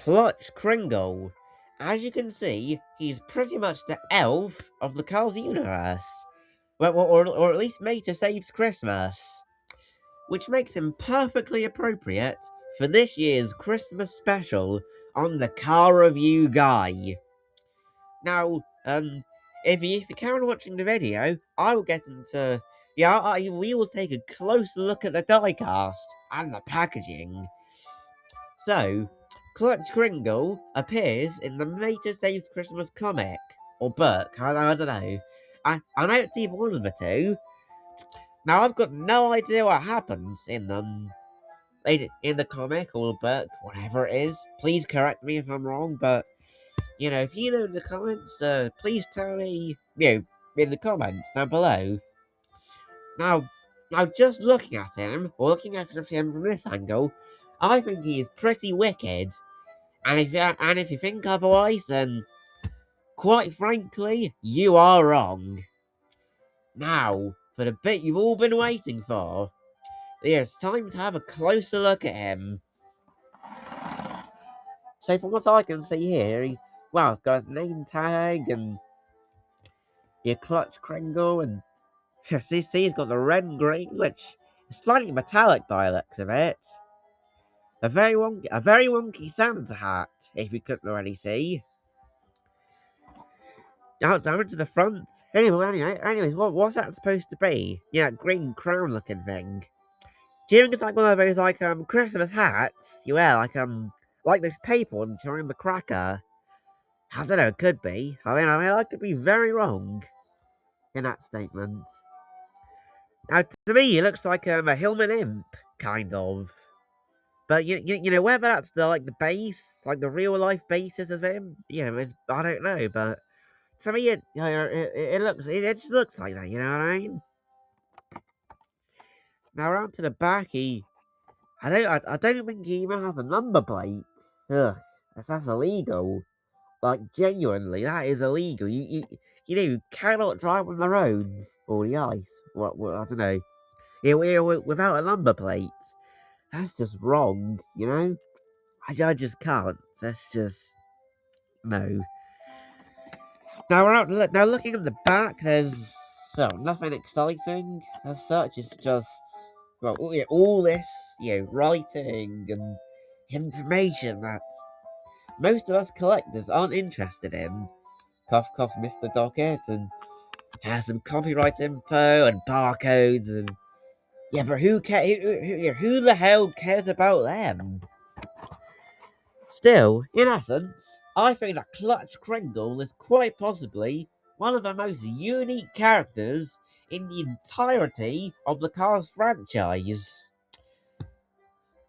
Clutch Kringle. As you can see, he's pretty much the elf of the Cars universe. Or at least made to save Christmas. Which makes him perfectly appropriate for this year's Christmas special on the Car Review Guy. Now, if you carry on watching the video, I will get into... we will take a closer look at the diecast and the packaging. So, Clutch Kringle appears in the Mater Saves Christmas comic, or book, I don't know. I know it's either one of the two. Now, I've got no idea what happens in them. In the comic or book, whatever it is. Please correct me if I'm wrong, but, if you know in the comments, please tell me, in the comments down below. Now, just looking at him, or looking at him from this angle, I think he is pretty wicked. And if you think otherwise, then quite frankly, you are wrong. Now, for the bit you've all been waiting for, it's time to have a closer look at him. So from what I can see here, he's got his name tag and your Clutch Kringle, and see he's got the red and green, which is slightly metallic by the looks of it. A very wonky Santa hat, if you couldn't already see. Down to the front. Anyways, what's that supposed to be? Yeah, green crown looking thing. Do you think it's like one of those Christmas hats you wear, like this paper one during the cracker? I don't know, it could be. I could be very wrong in that statement. Now, to me, it looks like a Hillman Imp, kind of. But you know whether that's the base, like the real life basis of him, I don't know. But to me, it just looks like that. You know what I mean? Now around to the back, I don't think he even has a number plate. Ugh, that's illegal. Like genuinely, that is illegal. You cannot drive on the roads or the ice. I don't know. Without a number plate. That's just wrong, I just can't. That's just no. Now looking at the back, there's nothing exciting as such. It's just all this writing and information that most of us collectors aren't interested in. Cough cough, Mr. Docket, and has some copyright info and barcodes and but who who the hell cares about them? Still, in essence, I think that Clutch Kringle is quite possibly one of the most unique characters in the entirety of the Cars franchise.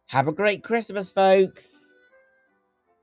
Have a great Christmas, folks!